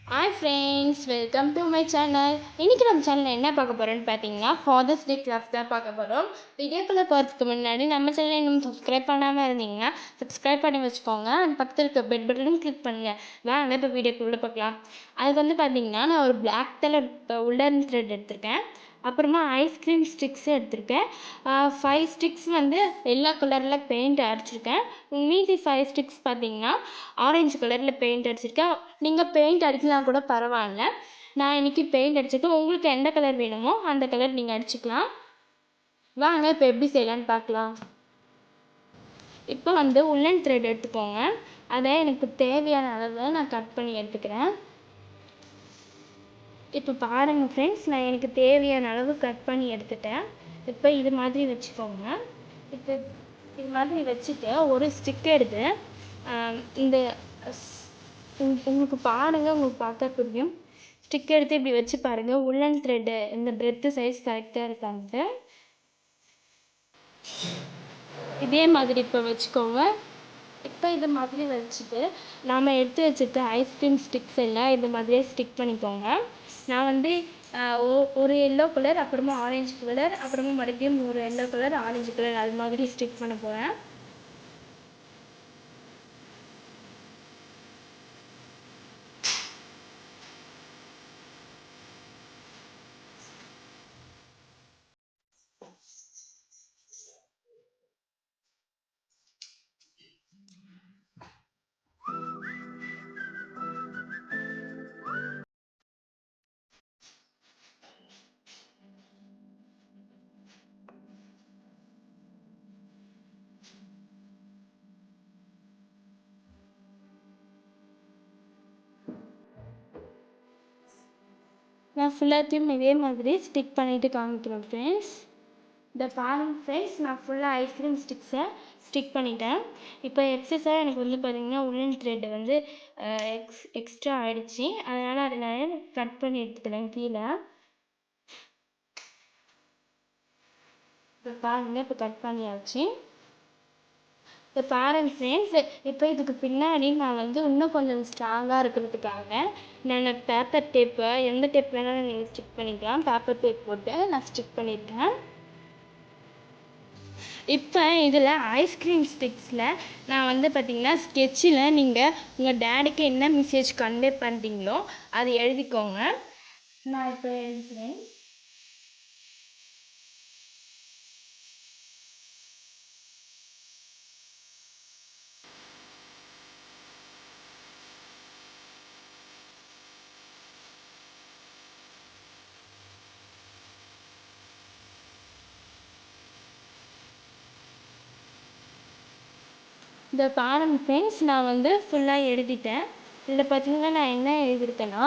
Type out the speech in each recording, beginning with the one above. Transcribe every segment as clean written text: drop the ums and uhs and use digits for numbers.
Hi friends, welcome to my channel. இன்றைக்கி நம்ம சேனலில் என்ன பார்க்க போகிறோன்னு பார்த்தீங்கன்னா ஃபாதர்ஸ் டே கிராஃப்ட் தான் பார்க்க போகிறோம். வீடியோக்குள்ளே போகிறதுக்கு முன்னாடி நம்ம சேனலை இன்னும் சப்ஸ்கிரைப் பண்ணாமல் இருந்தீங்கன்னா சப்ஸ்கிரைப் பண்ணி வச்சுக்கோங்க. அந்த பக்கத்தில் இருக்க பெல் பட்டனும் கிளிக் பண்ணுங்கள். வாங்க இப்போ வீடியோக்குள்ளே பார்க்கலாம். அதுக்கு வந்து பார்த்தீங்கன்னா நான் ஒரு பிளாக் கலர் உல்லன் த்ரெட் எடுத்திருக்கேன். அப்புறமா ஐஸ்கிரீம் ஸ்டிக்ஸ் எடுத்திருக்கேன். 5 ஸ்டிக்ஸ் வந்து எல்லோ கலரில் பெயிண்ட் அடிச்சிருக்கேன். மீதி 5 ஸ்டிக்ஸ் பார்த்தீங்கன்னா ஆரஞ்சு கலரில் பெயிண்ட் அடிச்சிருக்கேன். நீங்கள் பெயிண்ட் அடிக்கலாம் கூட பரவாயில்ல. நான் இன்றைக்கி பெயிண்ட் அடிச்சிருக்கேன். உங்களுக்கு எந்த கலர் வேணுமோ அந்த கலர் நீங்கள் அடிச்சுக்கலாம். வாங்க இப்போ எப்படி செய்யலான்னு பார்க்கலாம். இப்போ வந்து உல்லன் த்ரெட் எடுத்துக்கோங்க. அதை எனக்கு தேவையான அளவில் நான் கட் பண்ணி எடுத்துக்கிறேன். இப்போ பாருங்கள் ஃப்ரெண்ட்ஸ், நான் எனக்கு தேவையான அளவு கட் பண்ணி எடுத்துட்டேன். இப்போ இது மாதிரி வச்சுக்கோங்க. இப்போ இது மாதிரி வச்சுட்டு ஒரு ஸ்டிக் எடுத்து இந்த உங்களுக்கு பாருங்கள், உங்களுக்கு பார்த்தா புரியும். ஸ்டிக் எடுத்து இப்படி வச்சு பாருங்கள், உல்லன் த்ரெட்டு இந்த பிரெத்து சைஸ் கரெக்டாக இருக்கான்ட்டு. இதே மாதிரி இப்போ வச்சுக்கோங்க. இப்போ இது மாதிரி வச்சுட்டு நாம் எடுத்து வச்சுட்டு ஐஸ்கிரீம் ஸ்டிக்ஸ் எல்லாம் இது மாதிரியே ஸ்டிக் பண்ணிக்கோங்க. நான் வந்து ஒரு எல்லோ கலர், அப்புறமா ஆரஞ்சு கலர், அப்புறமா மறுபடியும் ஒரு எல்லோ கலர், ஆரஞ்சு கலர் அது மாதிரி ஸ்டிக் பண்ண போகிறேன். நான் ஃபுல்லாத்தையும் இதே மாதிரி ஸ்டிக் பண்ணிவிட்டு காமிக்கிறேன் ஃப்ரெண்ட்ஸ். இந்த பாருங்கள் ஃப்ரெண்ட்ஸ், நான் ஃபுல்லாக ஐஸ்கிரீம் ஸ்டிக்ஸை ஸ்டிக் பண்ணிட்டேன். இப்போ எக்ஸஸாக எனக்கு வந்து பார்த்திங்கன்னா உல்லன் த்ரெட் வந்து எக்ஸ்ட்ரா ஆகிடுச்சி. அதனால் அதை நான் கட் பண்ணி எடுத்துக்கிறேன் கீழே. இப்போ பாருங்கள், இப்போ கட் பண்ணியாச்சு. இப்போ பாருங்கள் ஃப்ரெண்ட்ஸ், இப்போ இதுக்கு பின்னாடி நான் வந்து இன்னும் கொஞ்சம் ஸ்ட்ராங்காக இருக்கிறதுக்காக நான் பேப்பர் டேப்பை, எந்த டேப் வேணாலும் நீங்கள் ஸ்டிக் பண்ணிக்கலாம், பேப்பர் டேப் போட்டு நான் ஸ்டிக் பண்ணியிருக்கேன். இப்போ இதில் ஐஸ்கிரீம் ஸ்டிக்ஸில் நான் வந்து பார்த்திங்கன்னா ஸ்கெட்சில் நீங்கள் உங்கள் டேடிக்கு என்ன மெசேஜ் கன்வே பண்ணுறீங்களோ அதை எழுதிக்கோங்க. நான் இப்போ எழுதுகிறேன். இந்த பாருங்கள் ஃப்ரெண்ட்ஸ், நான் வந்து ஃபுல்லாக எழுதிட்டேன். இதில் பார்த்தீங்கன்னா நான் என்ன எழுதியிருக்கேன்னா,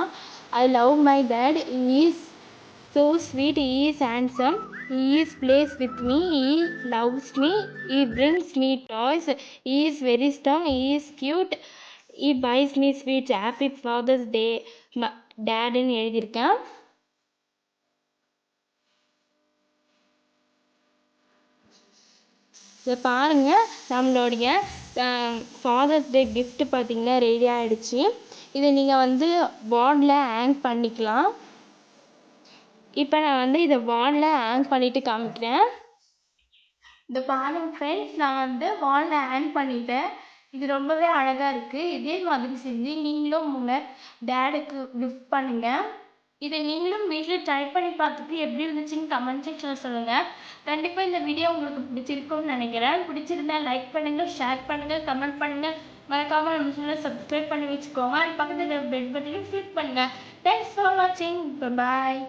I love my dad, is so sweet, is handsome, is plays with me, he loves me, he brings me toys, is very strong, is cute, he buys me sweets, happy father's day டேடுன்னு எழுதியிருக்கேன். இதை பாருங்கள், நம்மளுடைய father's day gift பார்த்திங்கன்னா ready ஆகிடுச்சி. இதை நீங்கள் வந்து வாலில் ஹேங் பண்ணிக்கலாம். இப்போ நான் வந்து இதை வாலில் ஹேங் பண்ணிவிட்டு காமிக்கிறேன். இந்த பாருங்கள் ஃப்ரெண்ட்ஸ், நான் வந்து வாலில் ஹேங் பண்ணிட்டேன். இது ரொம்பவே அழகாக இருக்குது. இதே மாதிரி செஞ்சு நீங்களும் உங்கள் டேடுக்கு கிஃப்ட் பண்ணுங்கள். இதை நீங்களும் வீட்டில் ட்ரை பண்ணி பார்த்துட்டு எப்படி இருந்துச்சுன்னு கமெண்ட் செக்ஷனில் சொல்லுங்கள். கண்டிப்பாக இந்த வீடியோ உங்களுக்கு பிடிச்சிருக்கும்னு நினைக்கிறேன். பிடிச்சிருந்தா லைக் பண்ணுங்கள், ஷேர் பண்ணுங்கள், கமெண்ட் பண்ணுங்கள். மறக்காமல் நம்ம சேனலை சப்ஸ்கிரைப் பண்ணி வச்சுக்கோங்க. அது பக்கத்தில் பெல் பட்டனையும் கிளிக் பண்ணுங்கள். தேங்க்ஸ் ஃபார் வாட்சிங். பாய்.